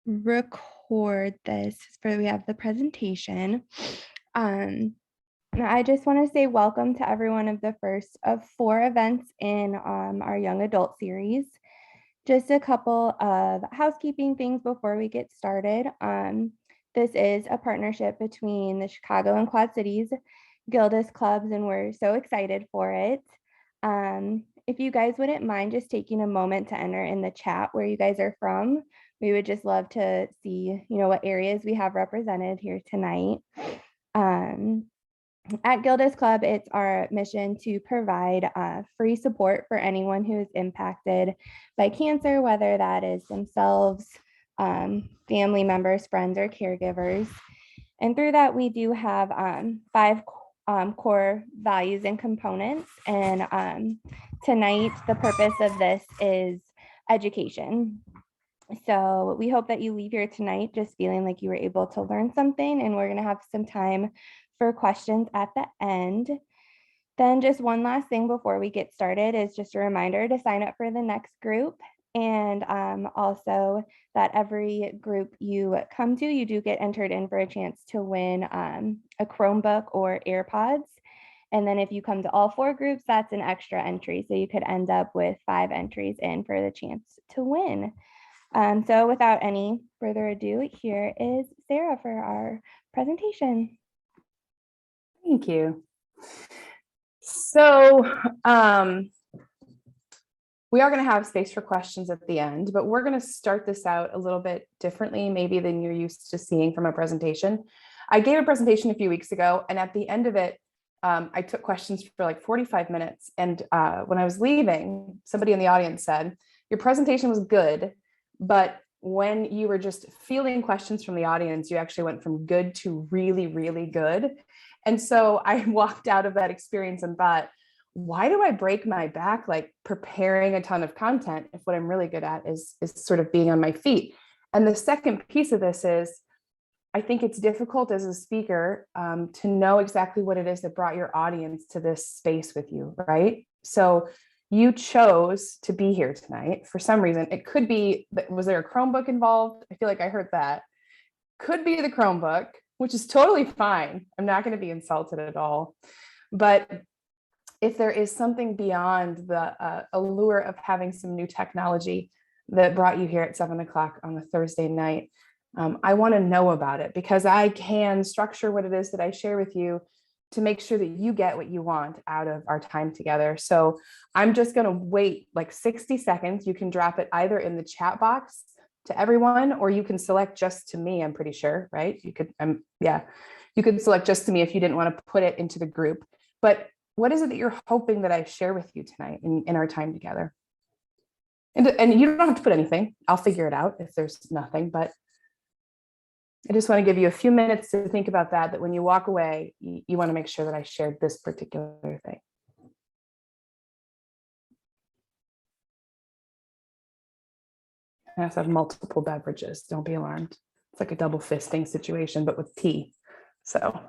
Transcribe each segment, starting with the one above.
record this for we have the presentation. I just want to say welcome to everyone of the first of 4 events in our young adult series. Just a couple of housekeeping things before we get started. This is a partnership between the Chicago and Quad Cities Gildas clubs, and we're so excited for it. If you guys wouldn't mind just taking a moment to enter in the chat where you guys are from, we would just love to see, what areas we have represented here tonight. At Gildas Club, it's our mission to provide free support for anyone who is impacted by cancer, whether that is themselves, family members, friends, or caregivers. And through that, we do have 5 core values and components. And tonight, the purpose of this is education. So we hope that you leave here tonight just feeling like you were able to learn something, and we're going to have some time for questions at the end. Then just one last thing before we get started is just a reminder to sign up for the next group. And also that every group you come to, you do get entered in for a chance to win a Chromebook or AirPods. And then if you come to all 4 groups, that's an extra entry. So you could end up with 5 entries in for the chance to win. So without any further ado, here is Sarah for our presentation. Thank you. So we are going to have space for questions at the end, but we're going to start this out a little bit differently, maybe than you're used to seeing from a presentation. I gave a presentation a few weeks ago, and at the end of it, I took questions for like 45 minutes. And when I was leaving, somebody in the audience said, "Your presentation was good, but when you were just fielding questions from the audience, you actually went from good to really, really good." And so I walked out of that experience and thought, why do I break my back like preparing a ton of content if what I'm really good at is sort of being on my feet? And the second piece of this is, I think it's difficult as a speaker to know exactly what it is that brought your audience to this space with you, right? So you chose to be here tonight for some reason. It could be, was there a Chromebook involved? I feel like I heard that. Could be the Chromebook, which is totally fine. I'm not going to be insulted at all. But if there is something beyond the allure of having some new technology that brought you here at 7 o'clock on a Thursday night, I want to know about it, because I can structure what it is that I share with you to make sure that you get what you want out of our time together. So I'm just going to wait like 60 seconds. You can drop it either in the chat box to everyone, or you can select just to me, I'm pretty sure, right? You could, you could select just to me if you didn't want to put it into the group. But what is it that you're hoping that I share with you tonight in our time together? And you don't have to put anything. I'll figure it out if there's nothing, but I just want to give you a few minutes to think about that when you walk away, you want to make sure that I shared this particular thing. I also have multiple beverages. Don't be alarmed. It's like a double fisting situation, but with tea. So.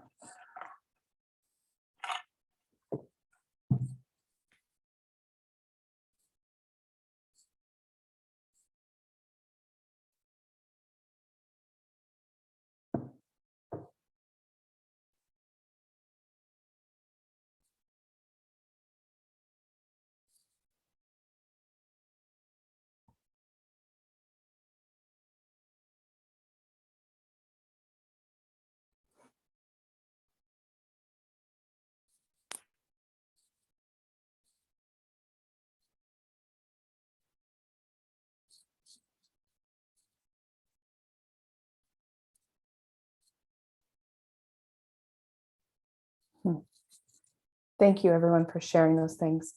Thank you, everyone, for sharing those things.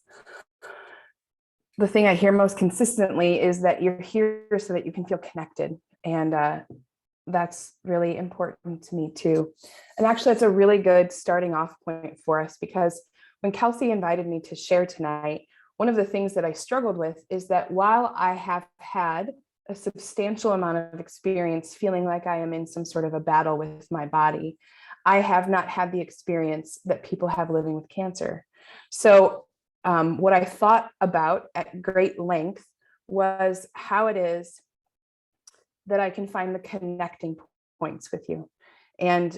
The thing I hear most consistently is that you're here so that you can feel connected. And that's really important to me too. And actually, that's a really good starting off point for us, because when Kelsey invited me to share tonight, one of the things that I struggled with is that while I have had a substantial amount of experience feeling like I am in some sort of a battle with my body, I have not had the experience that people have living with cancer. So what I thought about at great length was how it is that I can find the connecting points with you. And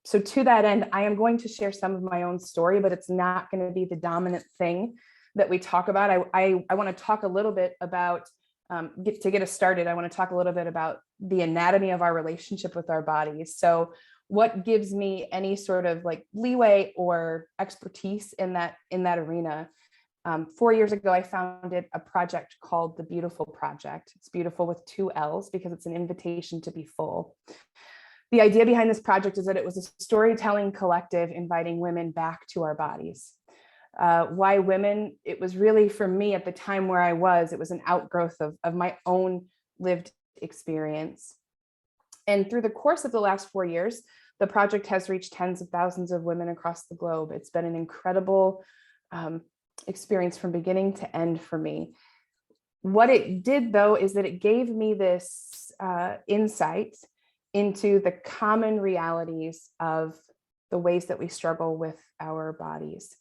so to that end, I am going to share some of my own story, but it's not going to be the dominant thing that we talk about. I want to talk a little bit about, to get us started, I want to talk a little bit about the anatomy of our relationship with our bodies. So what gives me any sort of like leeway or expertise in that arena? 4 years ago, I founded a project called The Beautiful Project. It's beautiful with 2 L's because it's an invitation to be full. The idea behind this project is that it was a storytelling collective inviting women back to our bodies. Why women? It was really, for me at the time where I was, it was an outgrowth of my own lived experience. And through the course of the last 4 years, the project has reached tens of thousands of women across the globe. It's been an incredible experience from beginning to end for me. What it did, though, is that it gave me this insight into the common realities of the ways that we struggle with our bodies.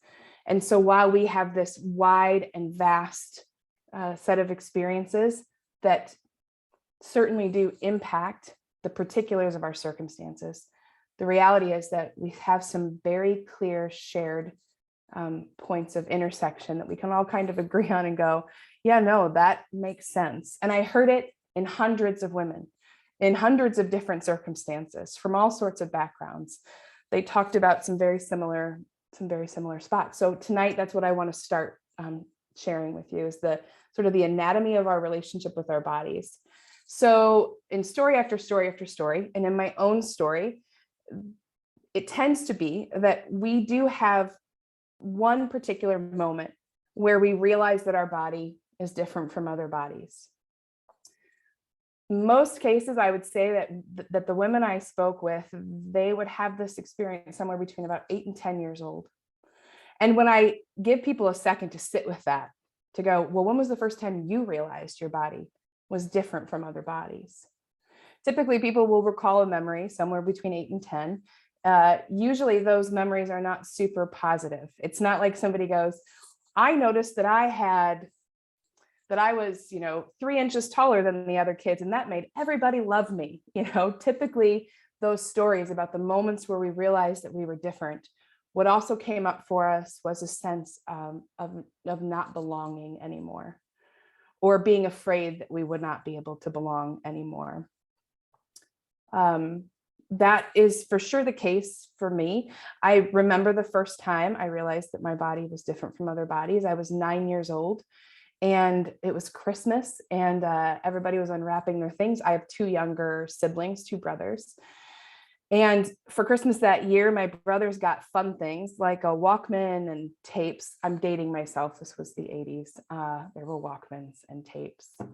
And so while we have this wide and vast set of experiences that certainly do impact the particulars of our circumstances, the reality is that we have some very clear shared points of intersection that we can all kind of agree on and go, yeah, no, that makes sense. And I heard it in hundreds of women, in hundreds of different circumstances from all sorts of backgrounds. They talked about some very similar spots. So tonight, that's what I want to start sharing with you, is the sort of the anatomy of our relationship with our bodies. So in story after story after story, and in my own story, it tends to be that we do have one particular moment where we realize that our body is different from other bodies. Most cases, I would say that the women I spoke with, they would have this experience somewhere between about 8 and 10 years old. And when I give people a second to sit with that, to go, well, when was the first time you realized your body was different from other bodies? Typically, people will recall a memory somewhere between 8 and 10. Usually those memories are not super positive. It's not like somebody goes, I noticed that I was, 3 inches taller than the other kids, and that made everybody love me. Typically those stories about the moments where we realized that we were different, what also came up for us was a sense of not belonging anymore, or being afraid that we would not be able to belong anymore. That is for sure the case for me. I remember the first time I realized that my body was different from other bodies. I was 9 years old, and it was Christmas, and everybody was unwrapping their things. I have 2 younger siblings, 2 brothers. And for Christmas that year, my brothers got fun things like a Walkman and tapes. I'm dating myself. This was the 80s. There were Walkmans and tapes. If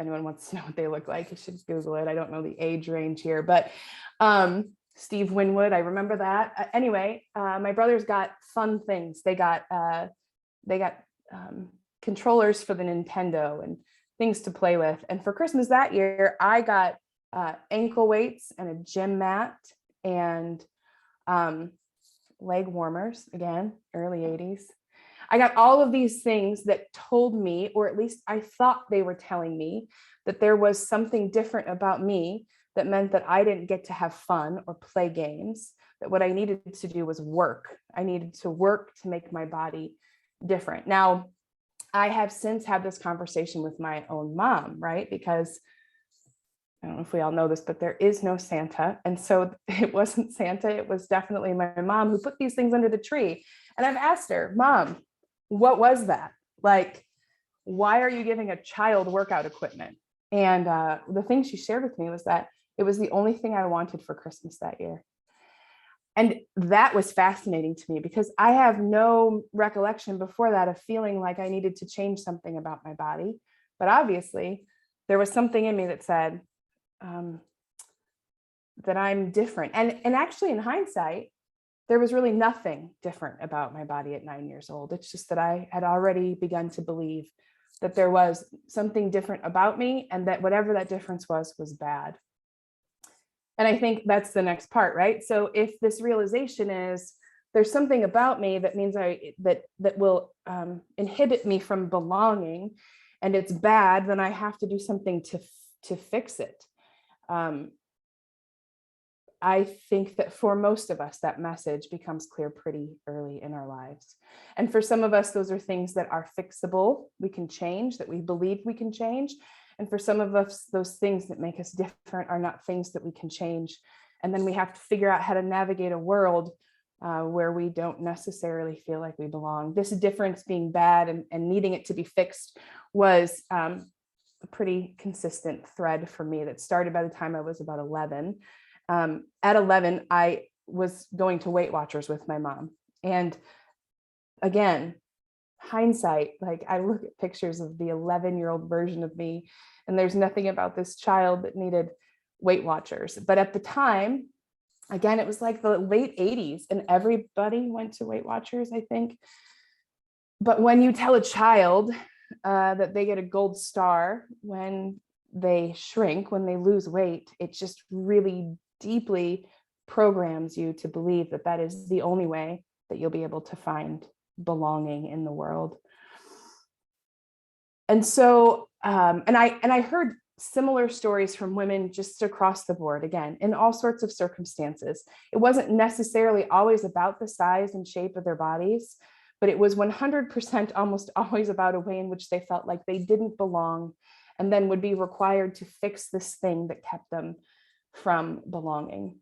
anyone wants to know what they look like, you should Google it. I don't know the age range here, but Steve Winwood, I remember that. Anyway, my brothers got fun things. They got controllers for the Nintendo and things to play with. And for Christmas that year, I got ankle weights and a gym mat and leg warmers, again, early 80s. I got all of these things that told me, or at least I thought they were telling me, that there was something different about me that meant that I didn't get to have fun or play games, that what I needed to do was work. I needed to work to make my body different. Now, I have since had this conversation with my own mom, right? Because I don't know if we all know this, but there is no Santa. And so it wasn't Santa. It was definitely my mom who put these things under the tree. And I've asked her, Mom, what was that? Like, why are you giving a child workout equipment? And the thing she shared with me was that it was the only thing I wanted for Christmas that year. And that was fascinating to me because I have no recollection before that of feeling like I needed to change something about my body. But obviously, there was something in me that said that I'm different. And actually, in hindsight, there was really nothing different about my body at 9 years old. It's just that I had already begun to believe that there was something different about me, and that whatever that difference was bad. And I think that's the next part, right? So if this realization is there's something about me that means that will inhibit me from belonging, and it's bad, then I have to do something to fix it. I think that for most of us, that message becomes clear pretty early in our lives. And for some of us, those are things that are fixable, we can change, that we believe we can change. And for some of us, those things that make us different are not things that we can change. And then we have to figure out how to navigate a world where we don't necessarily feel like we belong. This difference being bad and needing it to be fixed was a pretty consistent thread for me that started by the time I was about 11. At 11, I was going to Weight Watchers with my mom. And again, hindsight, like I look at pictures of the 11-year-old version of me, and there's nothing about this child that needed Weight Watchers. But at the time, again, it was like the late 80s and everybody went to Weight Watchers, I think. But when you tell a child that they get a gold star when they shrink, when they lose weight, it just really deeply programs you to believe that that is the only way that you'll be able to find belonging in the world. And so, and I heard similar stories from women just across the board, again, in all sorts of circumstances. It wasn't necessarily always about the size and shape of their bodies, but it was 100% almost always about a way in which they felt like they didn't belong and then would be required to fix this thing that kept them from belonging.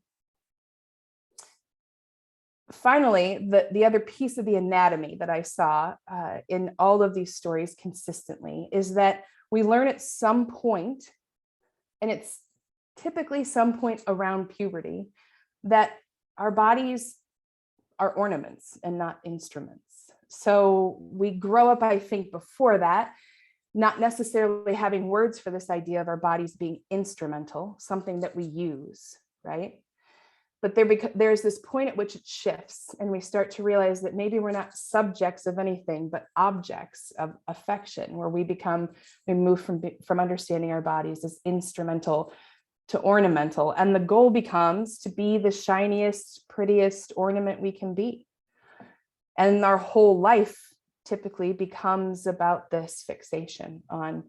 Finally, the other piece of the anatomy that I saw in all of these stories consistently is that we learn at some point, and it's typically some point around puberty, that our bodies are ornaments and not instruments. So we grow up, I think, before that, not necessarily having words for this idea of our bodies being instrumental, something that we use, right? But there's this point at which it shifts, and we start to realize that maybe we're not subjects of anything, but objects of affection, where we move from understanding our bodies as instrumental to ornamental. And the goal becomes to be the shiniest, prettiest ornament we can be. And our whole life typically becomes about this fixation on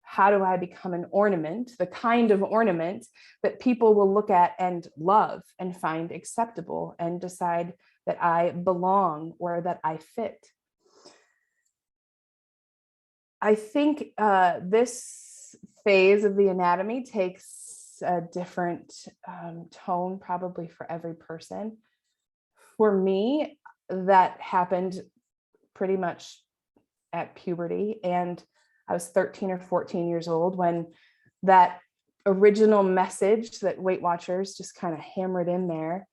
how do I become an ornament, the kind of ornament that people will look at and love and find acceptable and decide that I belong or that I fit. I think this phase of the anatomy takes a different tone probably for every person. For me, that happened pretty much at puberty, and I was 13 or 14 years old when that original message that Weight Watchers just kind of hammered in there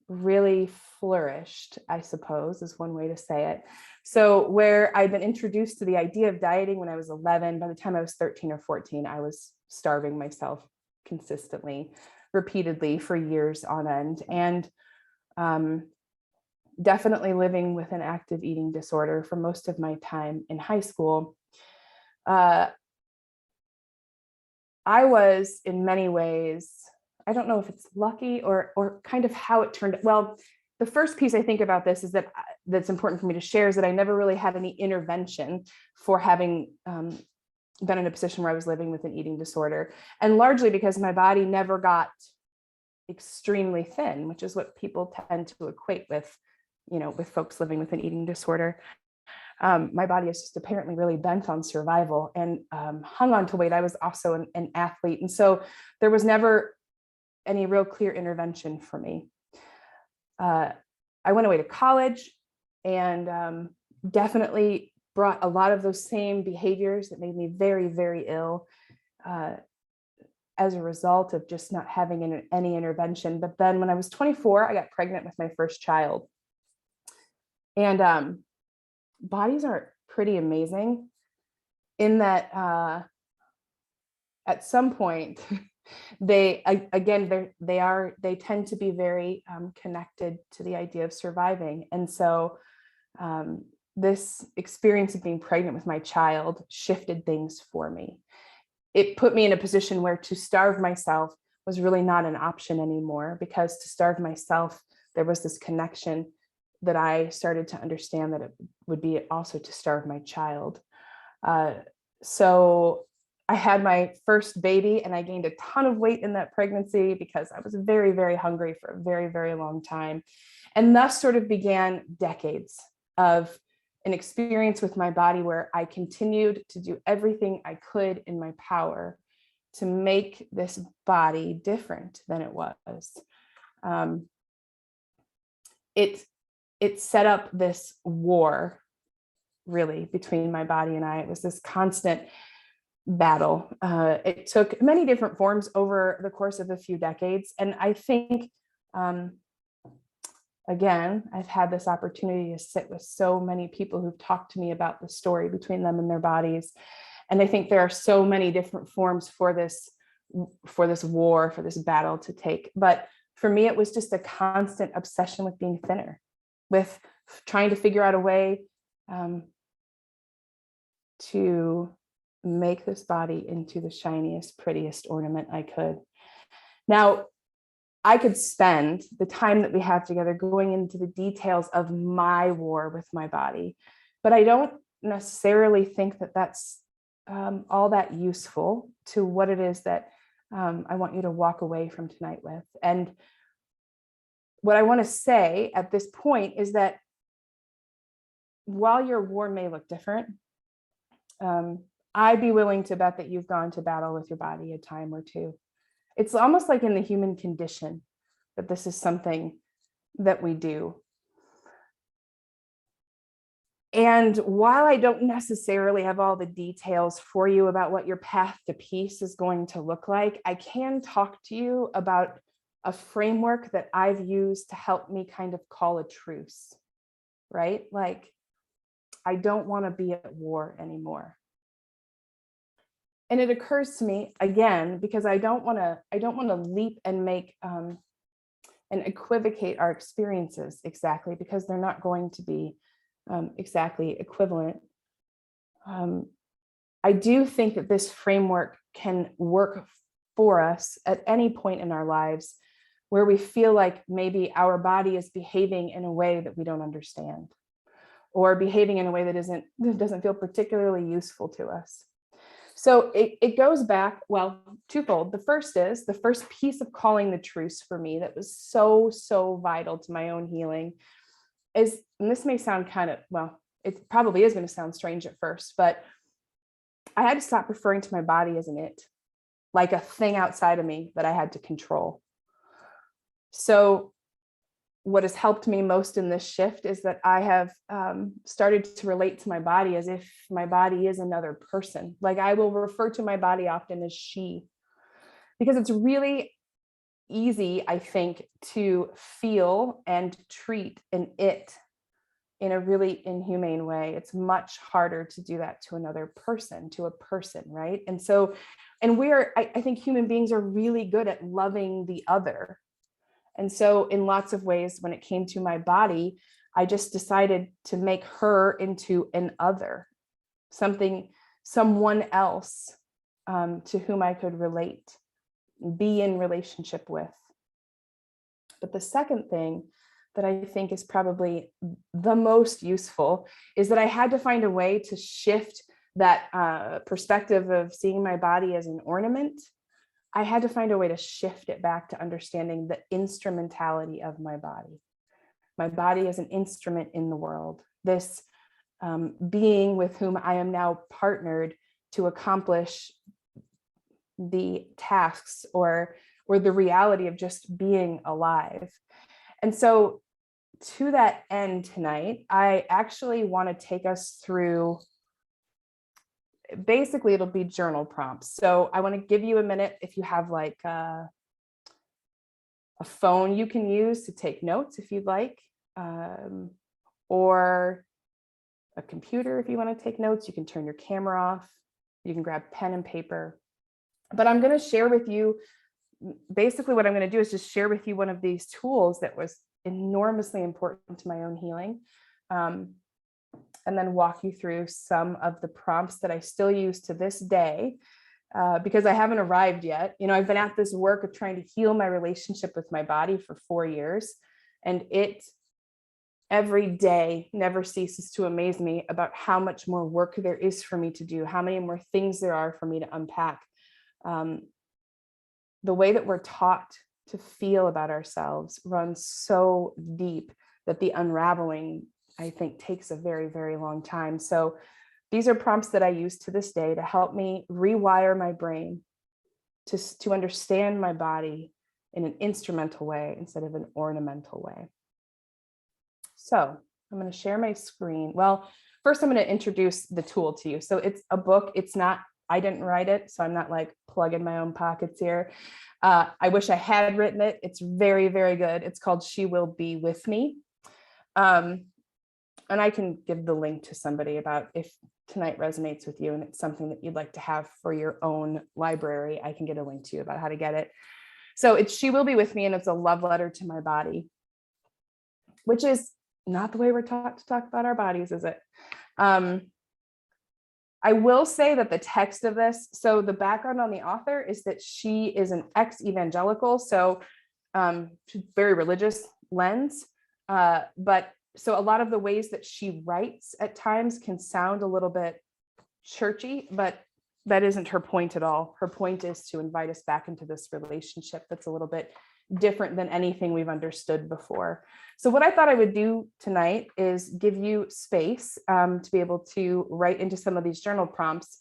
really flourished, I suppose, is one way to say it. So where I'd been introduced to the idea of dieting when I was 11, by the time I was 13 or 14, I was starving myself consistently, repeatedly for years on end. And definitely living with an active eating disorder for most of my time in high school. I was in many ways, I don't know if it's lucky or kind of how it turned. Well, the first piece I think about this is that's important for me to share is that I never really had any intervention for having been in a position where I was living with an eating disorder, and largely because my body never got extremely thin, which is what people tend to equate with, with folks living with an eating disorder. My body is just apparently really bent on survival and hung on to weight. I was also an athlete. And so there was never any real clear intervention for me. I went away to college and definitely brought a lot of those same behaviors that made me very, very ill as a result of just not having any intervention. But then when I was 24, I got pregnant with my first child. And bodies are pretty amazing in that at some point they tend to be very connected to the idea of surviving. And so this experience of being pregnant with my child shifted things for me. It put me in a position where to starve myself was really not an option anymore, because to starve myself, there was this connection that I started to understand that it would be also to starve my child. So I had my first baby and I gained a ton of weight in that pregnancy because I was very, very hungry for a very, very long time. And thus sort of began decades of an experience with my body where I continued to do everything I could in my power to make this body different than it was. It set up this war, really, between my body and I. It was this constant battle. It took many different forms over the course of a few decades. And I think, again, I've had this opportunity to sit with so many people who've talked to me about the story between them and their bodies. And I think there are so many different forms for this war, for this battle to take. But for me, it was just a constant obsession with being thinner, with trying to figure out a way to make this body into the shiniest, prettiest ornament I could. Now, I could spend the time that we have together going into the details of my war with my body, but I don't necessarily think that that's all that useful to what it is that I want you to walk away from tonight with. And what I want to say at this point is that while your war may look different, I'd be willing to bet that you've gone to battle with your body a time or two. It's almost like in the human condition that this is something that we do. And while I don't necessarily have all the details for you about what your path to peace is going to look like, I can talk to you about a framework that I've used to help me kind of call a truce, right? Like, I don't want to be at war anymore. And it occurs to me again, because I don't want to leap and make and equivocate our experiences exactly, because they're not going to be exactly equivalent. I do think that this framework can work for us at any point in our lives where we feel like maybe our body is behaving in a way that we don't understand, or behaving in a way that doesn't feel particularly useful to us. So it goes back, well, twofold. The first piece of calling the truce for me that was so, so vital to my own healing is, and this may sound kind of, well, it probably is going to sound strange at first, but I had to stop referring to my body as an it, like a thing outside of me that I had to control. So what has helped me most in this shift is that I have started to relate to my body as if my body is another person. Like, I will refer to my body often as she, because it's really easy, I think, to feel and treat an it in a really inhumane way. It's much harder to do that to another person, to a person, right? And so, and I think human beings are really good at loving the other. And so in lots of ways, when it came to my body, I just decided to make her into an other, someone else to whom I could relate, be in relationship with. But the second thing that I think is probably the most useful is that I had to find a way to shift that perspective of seeing my body as an ornament. I had to find a way to shift it back to understanding the instrumentality of my body. My body is an instrument in the world, this being with whom I am now partnered to accomplish the tasks or the reality of just being alive. And so to that end tonight, I actually want to take us through, basically it'll be journal prompts. So I want to give you a minute if you have like a phone you can use to take notes if you'd like, or a computer if you want to take notes. You can turn your camera off, you can grab pen and paper. But I'm going to share with you, basically what I'm going to do is just share with you one of these tools that was enormously important to my own healing. And then walk you through some of the prompts that I still use to this day, because I haven't arrived yet. You know, I've been at this work of trying to heal my relationship with my body for 4 years, and it every day never ceases to amaze me about how much more work there is for me to do, how many more things there are for me to unpack. The way that we're taught to feel about ourselves runs so deep that the unraveling, I think, takes a very, very long time. So these are prompts that I use to this day to help me rewire my brain to understand my body in an instrumental way instead of an ornamental way. So I'm going to share my screen. Well, first I'm going to introduce the tool to you. So it's a book. It's not, I didn't write it, so I'm not like plugging my own pockets here. I wish I had written it. It's very, very good. It's called She Will Be With Me. And I can give the link to somebody about if tonight resonates with you and it's something that you'd like to have for your own library, I can get a link to you about how to get it. So it's She Will Be With Me, and it's a love letter to my body, which is not the way we're taught to talk about our bodies, is it? I will say that the text of this, so the background on the author is that she is an ex-evangelical, so she's very religious lens, but so a lot of the ways that she writes at times can sound a little bit churchy, but that isn't her point at all. Her point is to invite us back into this relationship that's a little bit different than anything we've understood before. So what I thought I would do tonight is give you space to be able to write into some of these journal prompts.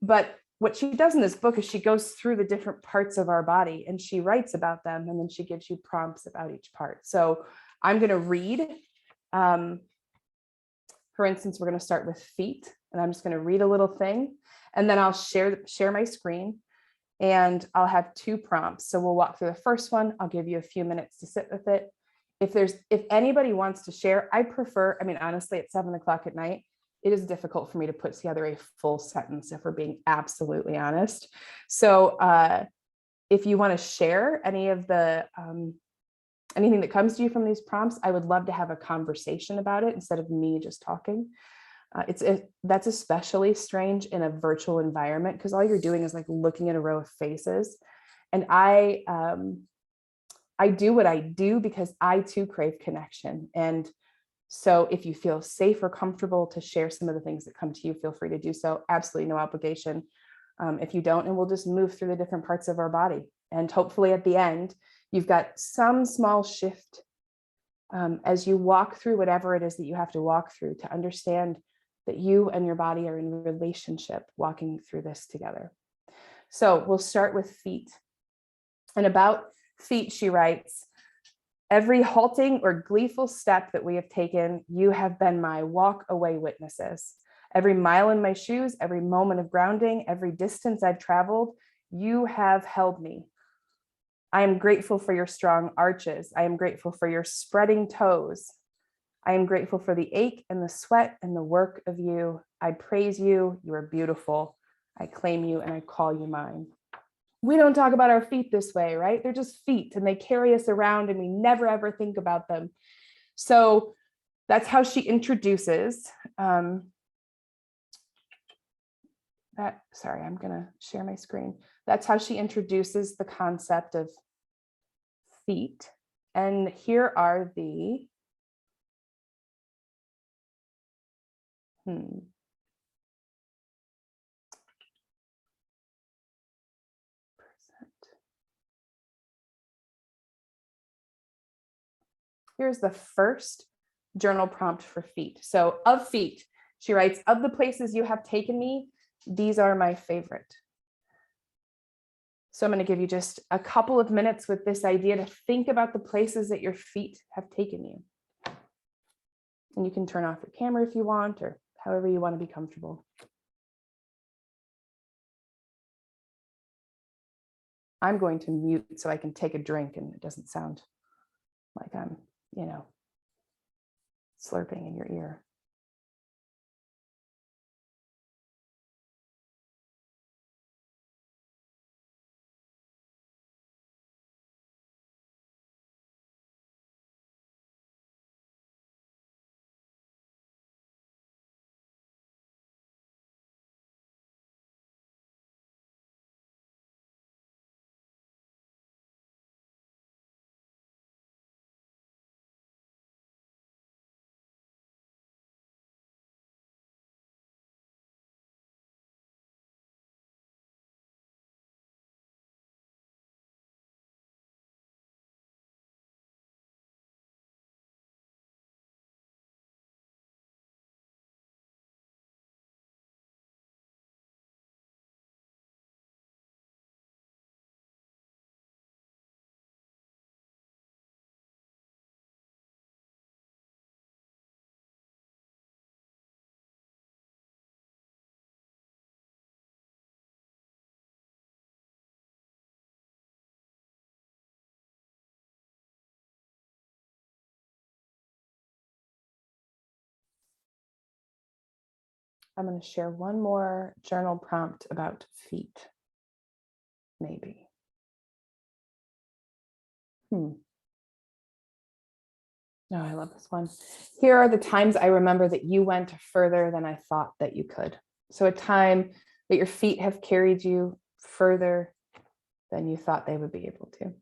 But what she does in this book is she goes through the different parts of our body and she writes about them, and then she gives you prompts about each part. So I'm going to read. For instance, we're going to start with feet, and I'm just going to read a little thing, and then I'll share my screen, and I'll have two prompts. So we'll walk through the first one. I'll give you a few minutes to sit with it. If anybody wants to share, I prefer, I mean, honestly, at 7 o'clock at night, it is difficult for me to put together a full sentence if we're being absolutely honest. So if you want to share any of the anything that comes to you from these prompts, I would love to have a conversation about it instead of me just talking. That's especially strange in a virtual environment because all you're doing is like looking at a row of faces. And I do what I do because I too crave connection. And so if you feel safe or comfortable to share some of the things that come to you, feel free to do so. Absolutely no obligation. If you don't, and we'll just move through the different parts of our body. And hopefully at the end, you've got some small shift as you walk through whatever it is that you have to walk through to understand that you and your body are in relationship walking through this together. So we'll start with feet. And about feet, she writes, every halting or gleeful step that we have taken, you have been my walk away witnesses. Every mile in my shoes, every moment of grounding, every distance I've traveled, you have held me. I am grateful for your strong arches. I am grateful for your spreading toes. I am grateful for the ache and the sweat and the work of you. I praise you. You are beautiful. I claim you and I call you mine. We don't talk about our feet this way, right? They're just feet and they carry us around and we never ever think about them. So that's how she introduces that. Sorry, I'm going to share my screen. That's how she introduces the concept of feet. And here are the Here's the first journal prompt for feet. So of feet, she writes, of the places you have taken me, these are my favorite. So I'm going to give you just a couple of minutes with this idea to think about the places that your feet have taken you. And you can turn off your camera if you want, or however you want to be comfortable. I'm going to mute so I can take a drink and it doesn't sound like I'm, slurping in your ear. I'm going to share one more journal prompt about feet. Maybe. Oh, I love this one. Here are the times I remember that you went further than I thought that you could. So a time that your feet have carried you further than you thought they would be able to.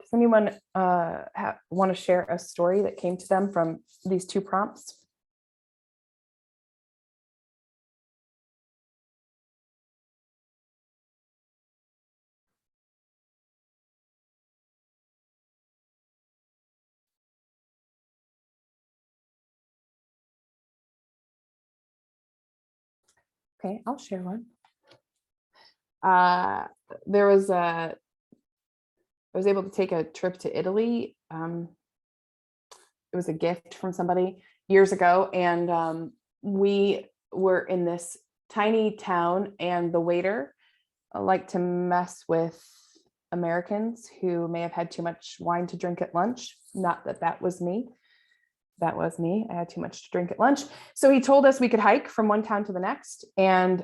Does anyone want to share a story that came to them from these two prompts? Okay, I'll share one. There was I was able to take a trip to Italy. It was a gift from somebody years ago, and we were in this tiny town, and the waiter liked to mess with Americans who may have had too much wine to drink at lunch. Not that that was me. That was me. I had too much to drink at lunch. So he told us we could hike from one town to the next. And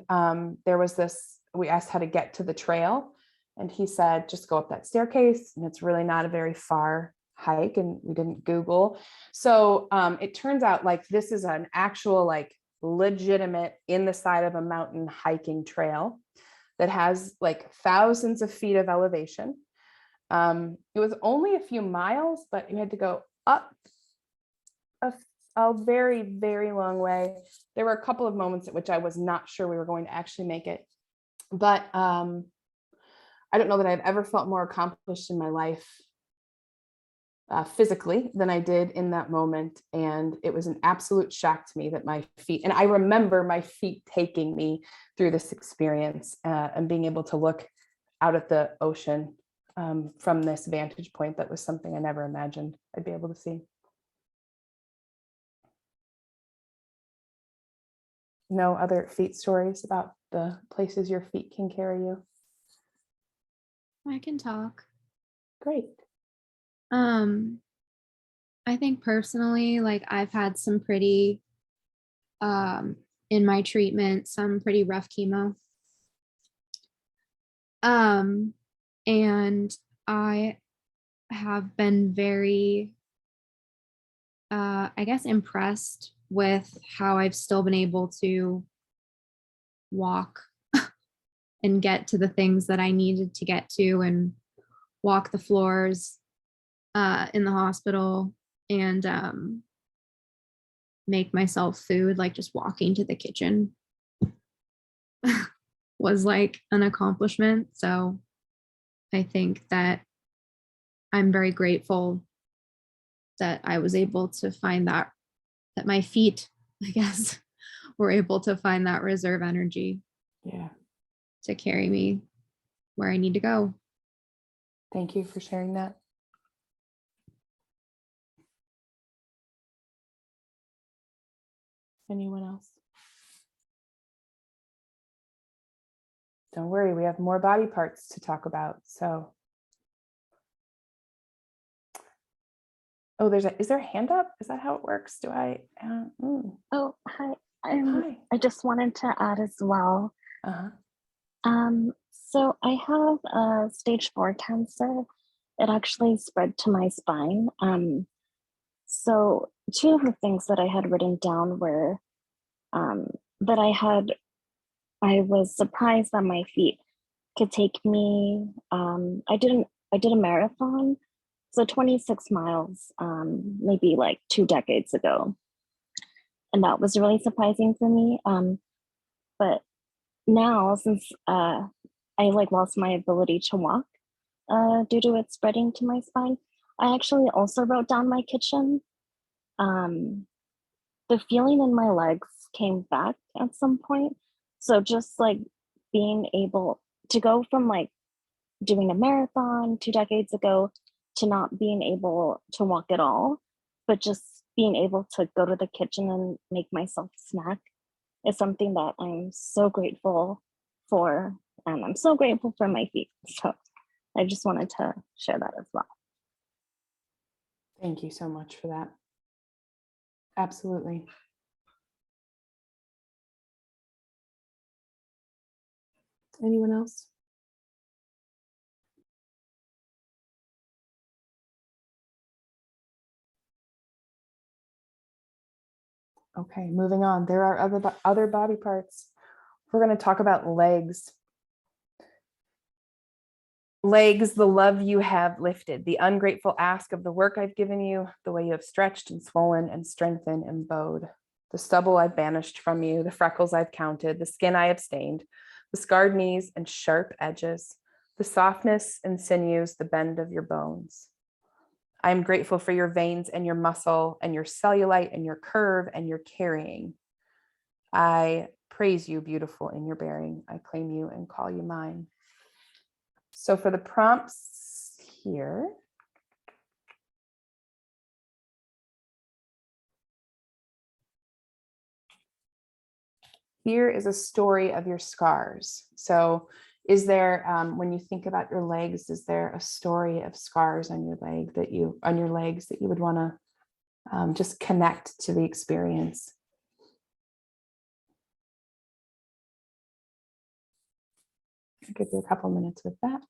there was this, we asked how to get to the trail. And he said, just go up that staircase. And it's really not a very far hike. And we didn't Google. So it turns out like this is an actual, like legitimate in the side of a mountain hiking trail that has like thousands of feet of elevation. It was only a few miles, but you had to go up a very, very long way. There were a couple of moments at which I was not sure we were going to actually make it. But I don't know that I've ever felt more accomplished in my life physically than I did in that moment. And it was an absolute shock to me that my feet, and I remember my feet taking me through this experience and being able to look out at the ocean from this vantage point. That was something I never imagined I'd be able to see. No other feet stories about the places your feet can carry you? I can talk. Great. I think personally, like I've had some pretty in my treatment, some pretty rough chemo. And I have been very I guess impressed with how I've still been able to walk and get to the things that I needed to get to and walk the floors in the hospital and make myself food, like just walking to the kitchen was like an accomplishment. So I think that I'm very grateful that I was able to find that my feet, I guess, were able to find that reserve energy to carry me where I need to go. Thank you for sharing that. Anyone else? Don't worry, we have more body parts to talk about. So, oh, is there a hand up? Is that how it works? Do I? Oh, hi. Hi. I just wanted to add as well. Uh-huh. So I have stage 4 cancer. It actually spread to my spine. So two of the things that I had written down were that I was surprised that my feet could take me. I did a marathon, so 26 miles, maybe like 2 decades ago, and that was really surprising for me. But now, since I like lost my ability to walk due to it spreading to my spine, I actually also wrote down my kitchen. The feeling in my legs came back at some point. So just like being able to go from like doing a marathon 2 decades ago to not being able to walk at all, but just being able to go to the kitchen and make myself a snack is something that I'm so grateful for. And I'm so grateful for my feet. So I just wanted to share that as well. Thank you so much for that. Absolutely. Anyone else? Okay, moving on. There are other body parts. We're going to talk about legs. Legs, the love you have lifted, the ungrateful ask of the work I've given you, the way you have stretched and swollen and strengthened and bowed, the stubble I've banished from you, the freckles I've counted, the skin I have stained, the scarred knees and sharp edges, the softness and sinews, the bend of your bones. I am grateful for your veins and your muscle and your cellulite and your curve and your carrying. I praise you, beautiful in your bearing. I claim you and call you mine. So for the prompts here, here is a story of your scars. So is there, when you think about your legs, is there a story of scars on your legs that you would want to just connect to the experience? I'll give you a couple minutes with that.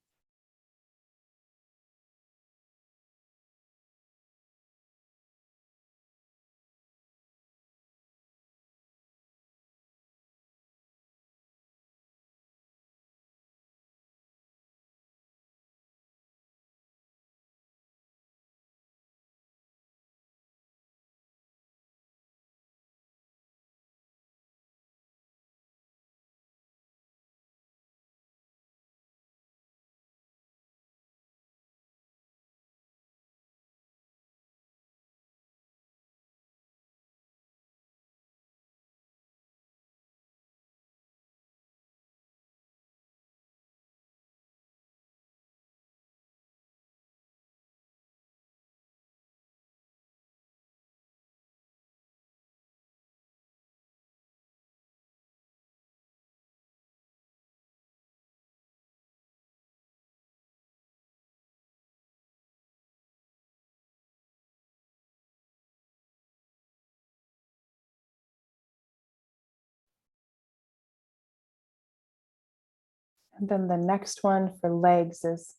And then the next one for legs is,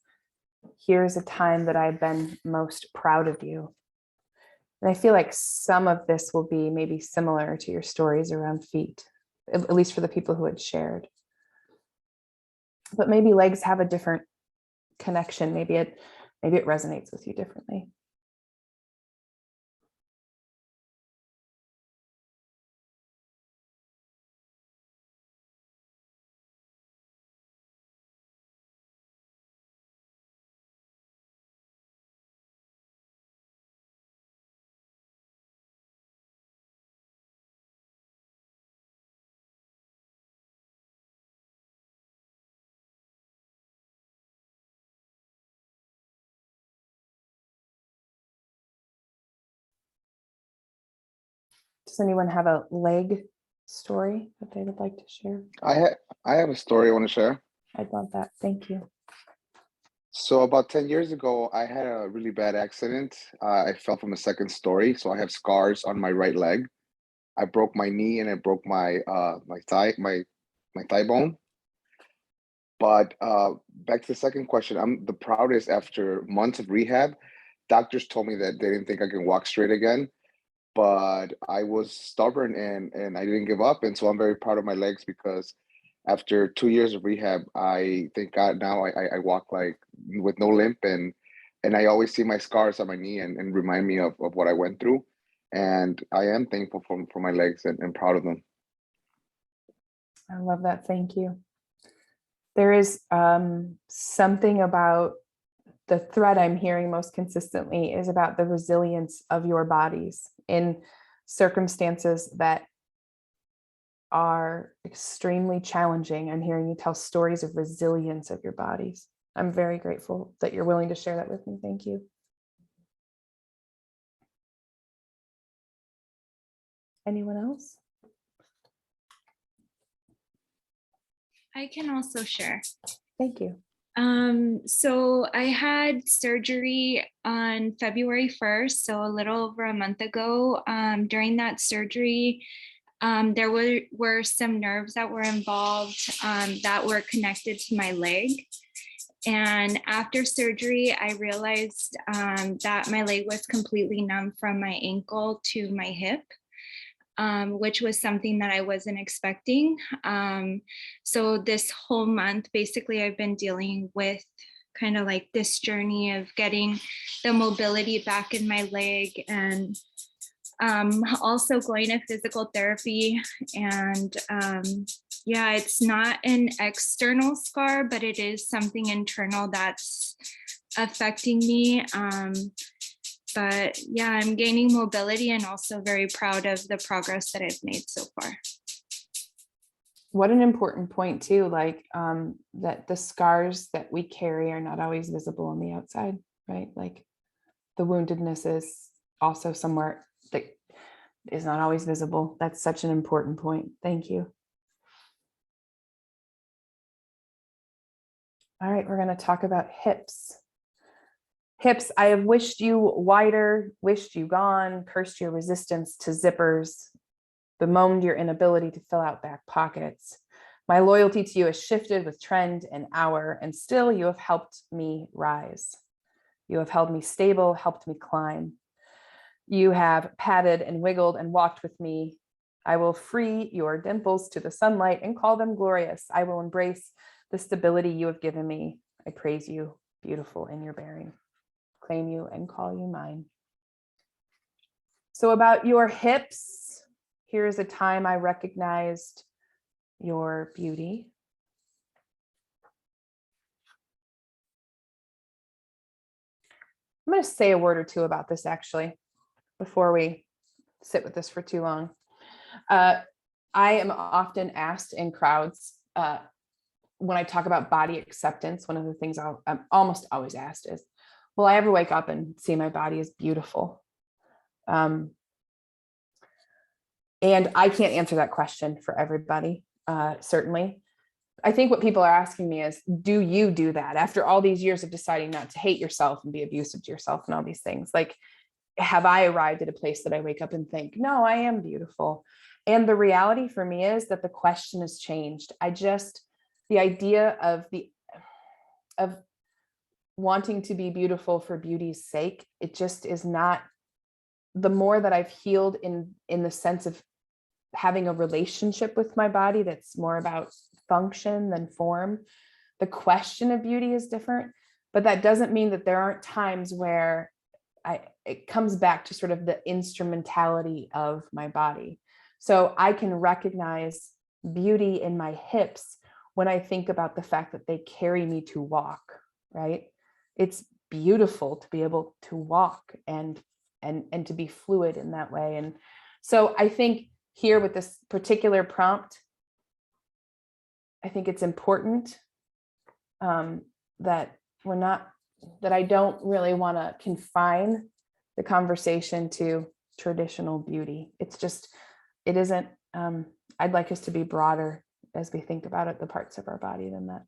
here's a time that I've been most proud of you. And I feel like some of this will be maybe similar to your stories around feet, at least for the people who had shared. But maybe legs have a different connection. Maybe it resonates with you differently. Does anyone have a leg story that they would like to share? I have a story I want to share. I'd love that. Thank you. So about 10 years ago, I had a really bad accident. I fell from a second story, so I have scars on my right leg. I broke my knee and I broke my thigh bone. But back to the second question, I'm the proudest after months of rehab. Doctors told me that they didn't think I can walk straight again, but I was stubborn and I didn't give up. And so I'm very proud of my legs because after 2 years of rehab, I thank God now I walk like with no limp and I always see my scars on my knee and remind me of what I went through. And I am thankful for my legs and proud of them. I love that. Thank you. There is something about the thread I'm hearing most consistently is about the resilience of your bodies in circumstances that are extremely challenging. I'm hearing you tell stories of resilience of your bodies. I'm very grateful that you're willing to share that with me. Thank you. Anyone else? I can also share. Thank you. So I had surgery on February 1st, so a little over a month ago. During that surgery, there were some nerves that were involved that were connected to my leg. And after surgery, I realized that my leg was completely numb from my ankle to my hip. Which was something that I wasn't expecting. So this whole month, basically, I've been dealing with kind of like this journey of getting the mobility back in my leg and also going to physical therapy. And yeah, it's not an external scar, but it is something internal that's affecting me. But yeah, I'm gaining mobility and also very proud of the progress that I've made so far. What an important point too, like that the scars that we carry are not always visible on the outside, right? Like the woundedness is also somewhere that is not always visible. That's such an important point. Thank you. All right, we're going to talk about hips. Hips, I have wished you wider, wished you gone, cursed your resistance to zippers, bemoaned your inability to fill out back pockets. My loyalty to you has shifted with trend and hour, and still you have helped me rise. You have held me stable, helped me climb. You have patted and wiggled and walked with me. I will free your dimples to the sunlight and call them glorious. I will embrace the stability you have given me. I praise you, beautiful in your bearing. Claim you and call you mine. So about your hips, here's a time I recognized your beauty. I'm going to say a word or two about this actually, before we sit with this for too long. I am often asked in crowds when I talk about body acceptance, one of the things I'm almost always asked is, will I ever wake up and see my body as beautiful? And I can't answer that question for everybody, certainly. I think what people are asking me is, do you do that after all these years of deciding not to hate yourself and be abusive to yourself and all these things? Like, have I arrived at a place that I wake up and think, no, I am beautiful? And the reality for me is that the question has changed. The idea of wanting to be beautiful for beauty's sake, it just is not. The more that I've healed in the sense of having a relationship with my body that's more about function than form, the question of beauty is different. But that doesn't mean that there aren't times where it comes back to sort of the instrumentality of my body. So I can recognize beauty in my hips when I think about the fact that they carry me to walk, right? It's beautiful to be able to walk and to be fluid in that way. And so I think here with this particular prompt, I think it's important that I don't really want to confine the conversation to traditional beauty. It isn't, I'd like us to be broader as we think about it, the parts of our body than that.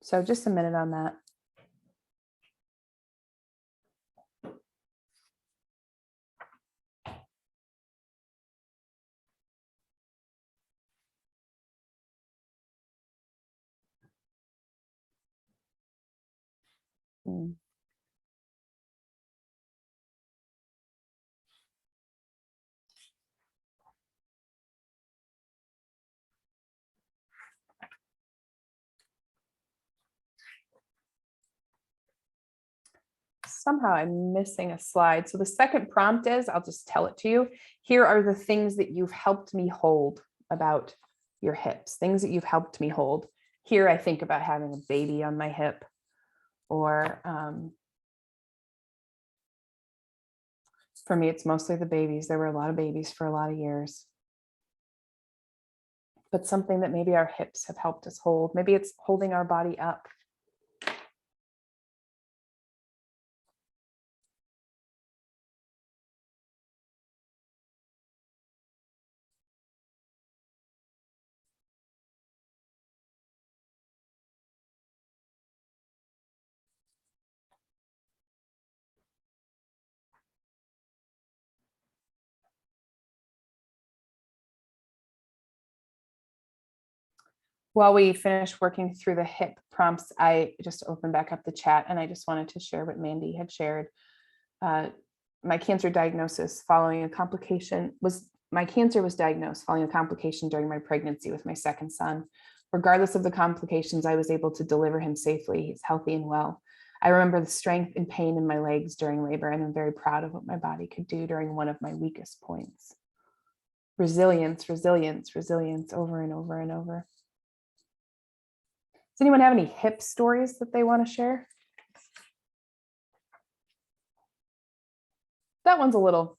So just a minute on that. Mm. Somehow I'm missing a slide. So the second prompt is, I'll just tell it to you. Here are the things that you've helped me hold about your hips, things that you've helped me hold. Here I think about having a baby on my hip, or for me, it's mostly the babies. There were a lot of babies for a lot of years. But something that maybe our hips have helped us hold. Maybe it's holding our body up. While we finish working through the hip prompts, I just opened back up the chat and I just wanted to share what Mandy had shared. My cancer diagnosis following a complication was, my cancer was diagnosed following a complication during my pregnancy with my second son. Regardless of the complications, I was able to deliver him safely. He's healthy and well. I remember the strength and pain in my legs during labor, and I'm very proud of what my body could do during one of my weakest points. Resilience, resilience, resilience, over and over and over. Does anyone have any hip stories that they want to share? That one's a little,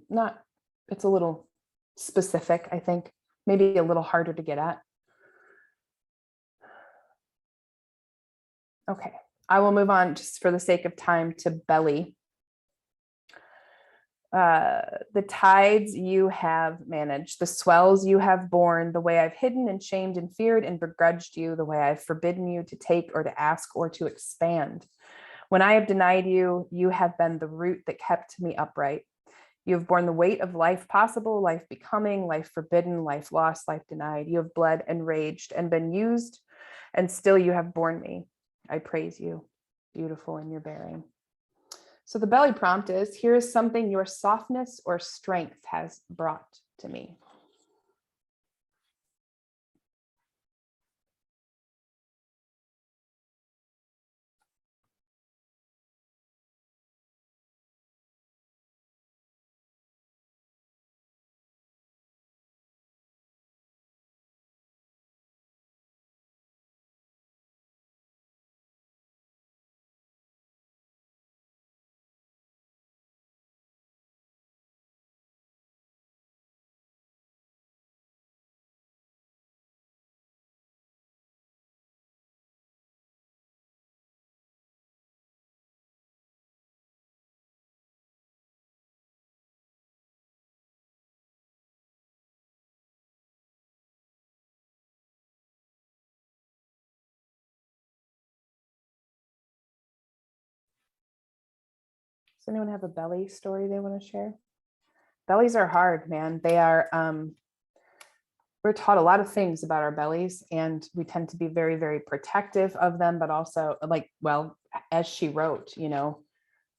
not, it's a little specific, I think, maybe a little harder to get at. Okay, I will move on just for the sake of time to belly. The tides you have managed, the swells you have borne, the way I've hidden and shamed and feared and begrudged you, the way I've forbidden you to take or to ask or to expand. When I have denied you, you have been the root that kept me upright. You have borne the weight of life possible, life becoming, life forbidden, life lost, life denied. You have bled and raged and been used, and still you have borne me. I praise you, beautiful in your bearing. So the belly prompt is, here is something your softness or strength has brought to me. Does anyone have a belly story they want to share? Bellies are hard, man. They are, we're taught a lot of things about our bellies, and we tend to be very, very protective of them, but also like, well, as she wrote, you know,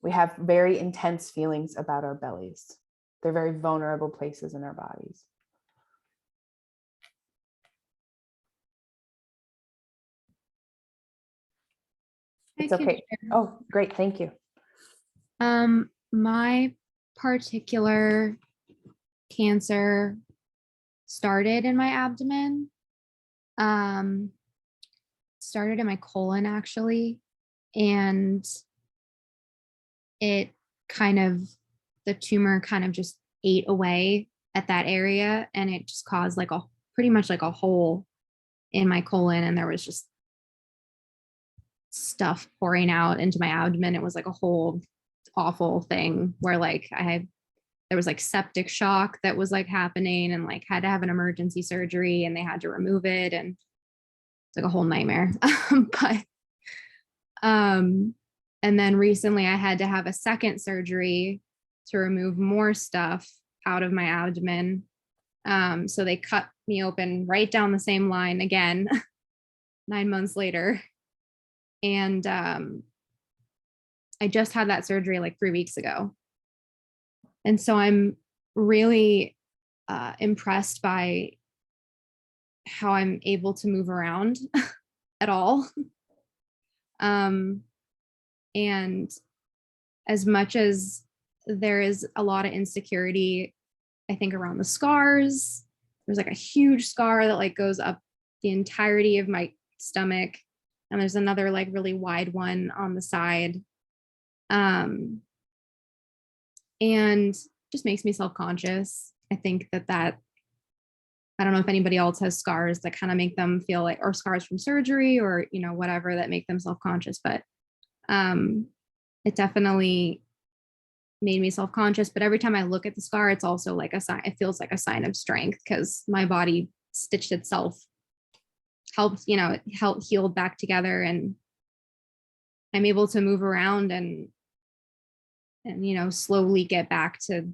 we have very intense feelings about our bellies. They're very vulnerable places in our bodies. It's okay. Oh, great. Thank you. My particular cancer started in my abdomen. Started in my colon actually, and it kind of, the tumor kind of just ate away at that area, and it just caused like a pretty much like a hole in my colon, and there was just stuff pouring out into my abdomen. It was like a whole awful thing where like there was like septic shock that was like happening, and like had to have an emergency surgery, and they had to remove it, and it's like a whole nightmare. But and then recently I had to have a second surgery to remove more stuff out of my abdomen. So they cut me open right down the same line again 9 months later. And I just had that surgery like 3 weeks ago. And so I'm really impressed by how I'm able to move around at all. And as much as there is a lot of insecurity, I think around the scars, there's like a huge scar that like goes up the entirety of my stomach. And there's another like really wide one on the side. And just makes me self-conscious. I think that I don't know if anybody else has scars that kind of make them feel like, or scars from surgery or, you know, whatever that make them self-conscious, but it definitely made me self-conscious. But every time I look at the scar, it's also like a sign, it feels like a sign of strength because my body stitched itself, helped, you know, it helped healed back together, and I'm able to move around and, you know, slowly get back to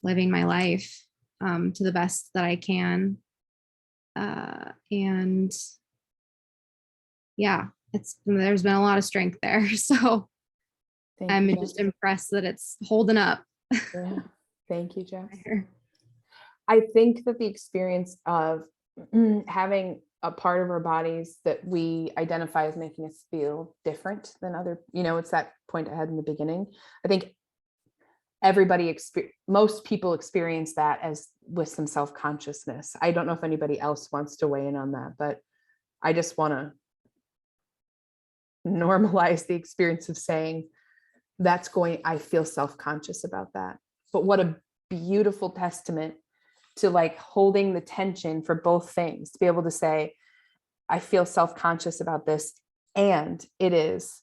living my life to the best that I can. And yeah, there's been a lot of strength there. So I'm just impressed that it's holding up. Yeah. Thank you, Jess. I think that the experience of having a part of our bodies that we identify as making us feel different than other, you know, it's that point I had in the beginning. I think most people experience that as with some self-consciousness. I don't know if anybody else wants to weigh in on that, but I just want to normalize the experience of saying I feel self-conscious about that. But what a beautiful testament to like holding the tension for both things, to be able to say, I feel self-conscious about this, and it is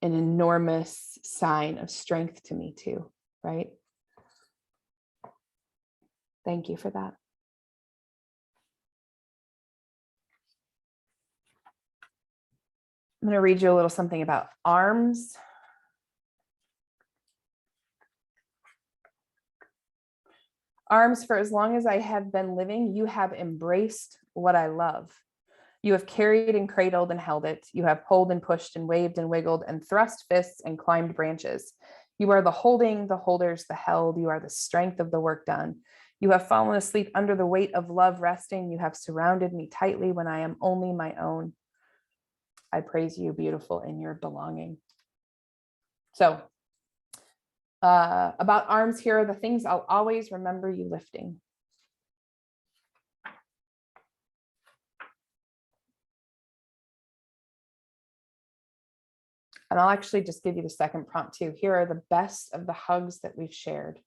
an enormous sign of strength to me too, right? Thank you for that. I'm going to read you a little something about arms. Arms, for as long as I have been living, you have embraced what I love. You have carried and cradled and held it. You have pulled and pushed and waved and wiggled and thrust fists and climbed branches. You are the holding, the holders, the held. You are the strength of the work done. You have fallen asleep under the weight of love resting. You have surrounded me tightly when I am only my own. I praise you, beautiful, in your belonging. So, about arms, here are the things I'll always remember you lifting. And I'll actually just give you the second prompt too. Here are the best of the hugs that we've shared.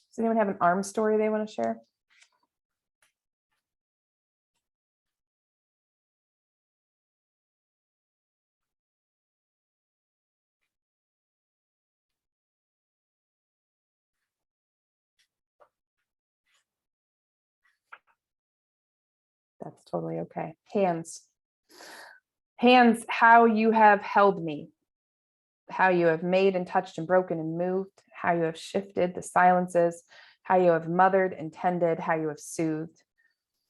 Does anyone have an arm story they want to share? That's totally okay. Hands. Hands, how you have held me, how you have made and touched and broken and moved, how you have shifted the silences, how you have mothered and tended, how you have soothed,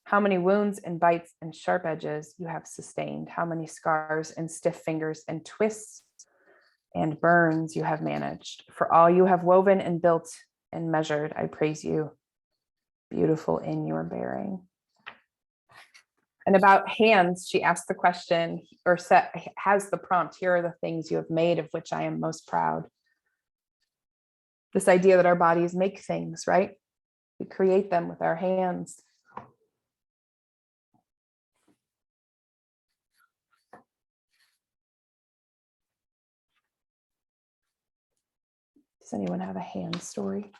how many wounds and bites and sharp edges you have sustained, how many scars and stiff fingers and twists and burns you have managed. For all you have woven and built and measured, I praise you, beautiful in your bearing. And about hands, she asked the question, or has the prompt, here are the things you have made of which I am most proud. This idea that our bodies make things, right? We create them with our hands. Does anyone have a hand story?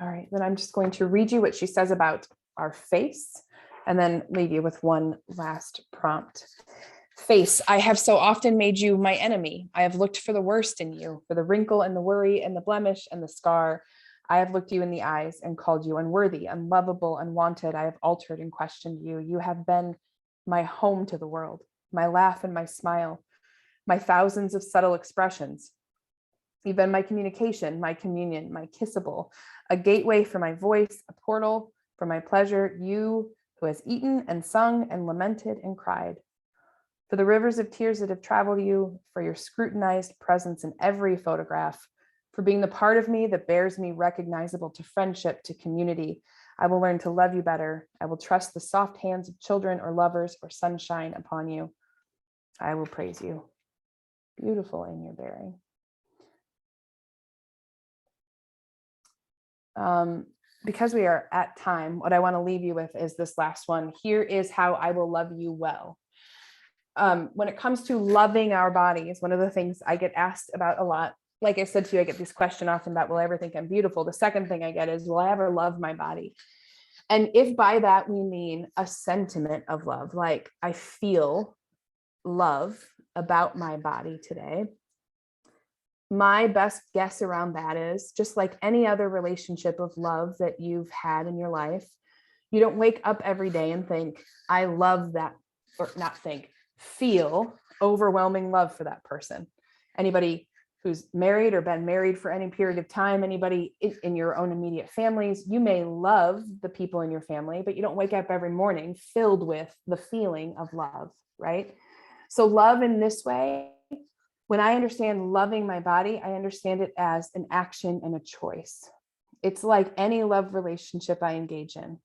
All right, then I'm just going to read you what she says about our face and then leave you with one last prompt. Face, I have so often made you my enemy. I have looked for the worst in you, for the wrinkle and the worry and the blemish and the scar. I have looked you in the eyes and called you unworthy, unlovable, unwanted. I have altered and questioned you. You have been my home to the world, my laugh and my smile, my thousands of subtle expressions. You've been my communication, my communion, my kissable, a gateway for my voice, a portal for my pleasure. You who has eaten and sung and lamented and cried. For the rivers of tears that have traveled you, for your scrutinized presence in every photograph, for being the part of me that bears me recognizable to friendship, to community. I will learn to love you better. I will trust the soft hands of children or lovers or sunshine upon you. I will praise you. Beautiful in your bearing. Because we are at time, what I want to leave you with is this last one. Here is how I will love you well. When it comes to loving our bodies, one of the things I get asked about a lot, like I said to you, I get this question often about, will I ever think I'm beautiful? The second thing I get is, will I ever love my body? And if by that we mean a sentiment of love, like I feel love about my body today, my best guess around that is, just like any other relationship of love that you've had in your life, you don't wake up every day and think, I love that, or not think, feel overwhelming love for that person. Anybody who's married or been married for any period of time, anybody in your own immediate families, you may love the people in your family, but you don't wake up every morning filled with the feeling of love, right? So love in this way, when I understand loving my body, I understand it as an action and a choice. It's like any love relationship I engage in.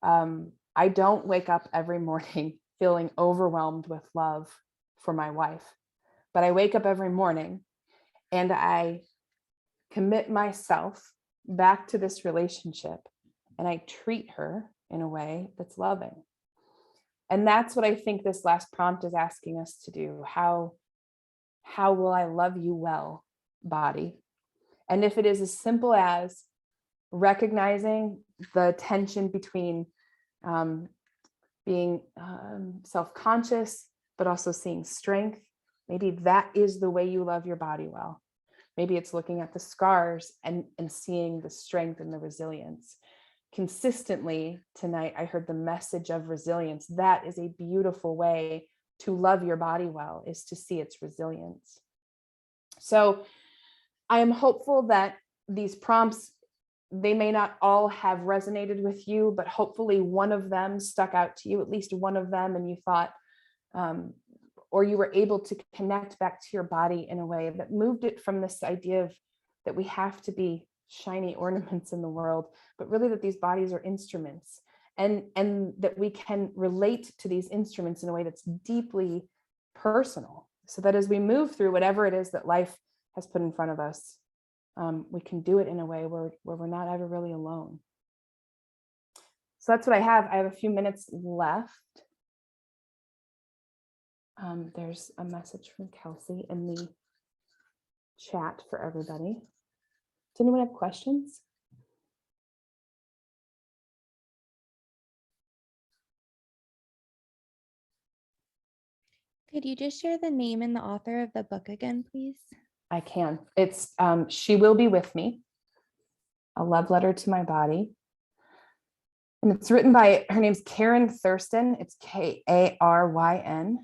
I don't wake up every morning feeling overwhelmed with love for my wife, but I wake up every morning and I commit myself back to this relationship and I treat her in a way that's loving. And that's what I think this last prompt is asking us to do. How will I love you well, body? And if it is as simple as recognizing the tension between being self-conscious, but also seeing strength, maybe that is the way you love your body well. Maybe it's looking at the scars and seeing the strength and the resilience. Consistently tonight, I heard the message of resilience. That is a beautiful way to love your body well, is to see its resilience. So I am hopeful that these prompts, they may not all have resonated with you, but hopefully one of them stuck out to you, at least one of them, and you thought, or you were able to connect back to your body in a way that moved it from this idea of that we have to be shiny ornaments in the world, but really that these bodies are instruments, and that we can relate to these instruments in a way that's deeply personal, so that as we move through whatever it is that life has put in front of us, we can do it in a way where we're not ever really alone. So that's what I have. I have a few minutes left. There's a message from Kelsey in the chat for everybody. Does anyone have questions? Could you just share the name and the author of the book again, please? I can. It's She Will Be With Me, A Love Letter to My Body. And it's written by, her name's Karen Thurston. It's KarynThurston.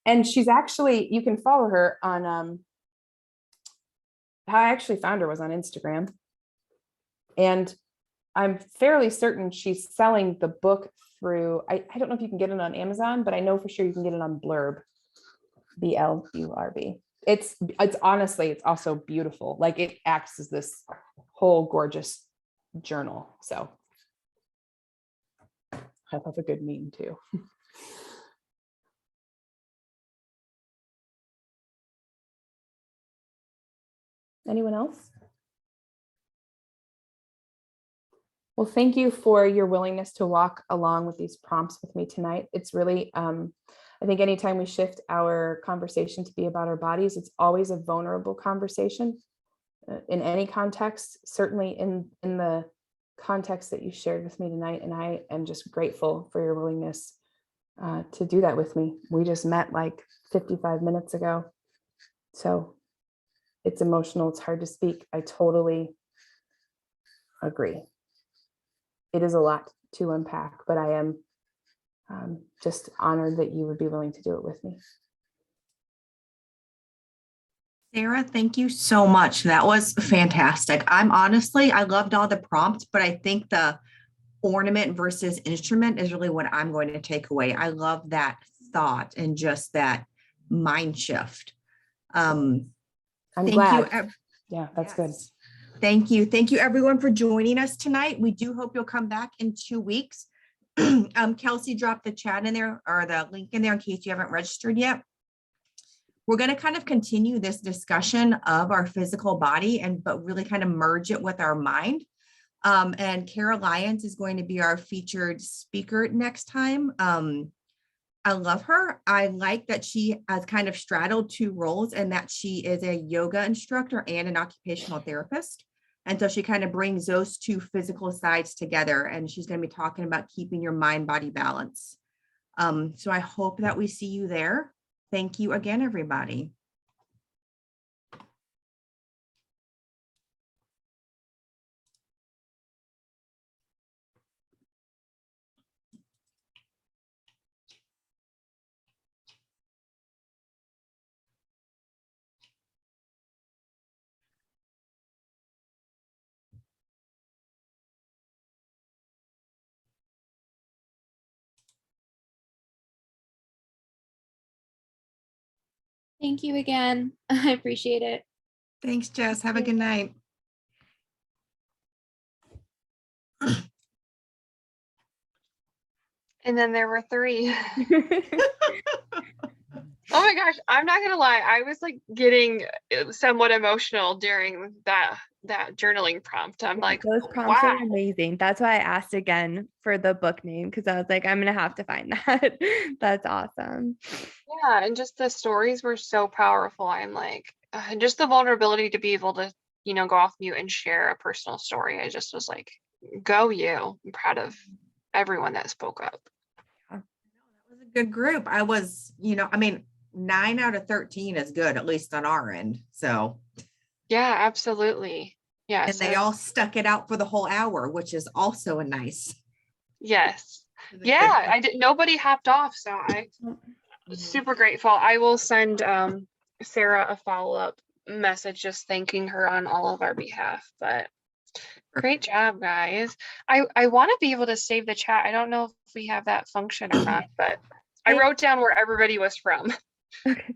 And she's actually, you can follow her on, how I actually found her was on Instagram. And I'm fairly certain she's selling the book through, I don't know if you can get it on Amazon, but I know for sure you can get it on Blurb, BLURB. It's honestly, it's also beautiful. Like, it acts as this whole gorgeous journal. So I love a good meme too. Anyone else? Well, thank you for your willingness to walk along with these prompts with me tonight. It's really, I think anytime we shift our conversation to be about our bodies, it's always a vulnerable conversation. in any context, certainly in the context that you shared with me tonight. And I am just grateful for your willingness to do that with me. We just met like 55 minutes ago. So it's emotional. It's hard to speak. I totally agree. It is a lot to unpack, but I am just honored that you would be willing to do it with me. Sarah, thank you so much. That was fantastic. I loved all the prompts, but I think the ornament versus instrument is really what I'm going to take away. I love that thought and just that mind shift. I'm Thank glad. you. Yeah, that's good. Thank you. Thank you everyone for joining us tonight. We do hope you'll come back in 2 weeks. Kelsey dropped the chat in there or the link in there in case you haven't registered yet. We're going to kind of continue this discussion of our physical body but really kind of merge it with our mind. And Kara Lyons is going to be our featured speaker next time. I love her. I like that she has kind of straddled 2 roles and that she is a yoga instructor and an occupational therapist. And so she kind of brings those 2 physical sides together, and she's going to be talking about keeping your mind-body balance. So I hope that we see you there. Thank you again, everybody. Thank you again. I appreciate it. Thanks, Jess. Have a good night. And then there were 3. Oh my gosh, I'm not gonna lie. I was like getting somewhat emotional during that journaling prompt. I'm like, those prompts wow. are amazing. That's why I asked again for the book name, because I was like, I'm gonna have to find that. That's awesome. Yeah, and just the stories were so powerful. I'm like, just the vulnerability to be able to, go off mute and share a personal story. I just was like, go you. I'm proud of everyone that spoke up. That was a good group. I was, 9 out of 13 is good, at least on our end. So Yeah, absolutely. Yes. and they all stuck it out for the whole hour, which is also a nice. Yes. Yeah, I did. Nobody hopped off, so I super grateful. I will send Sarah a follow-up message just thanking her on all of our behalf. But great job, guys. I want to be able to save the chat. I don't know if we have that function or not, but I wrote down where everybody was from. Okay.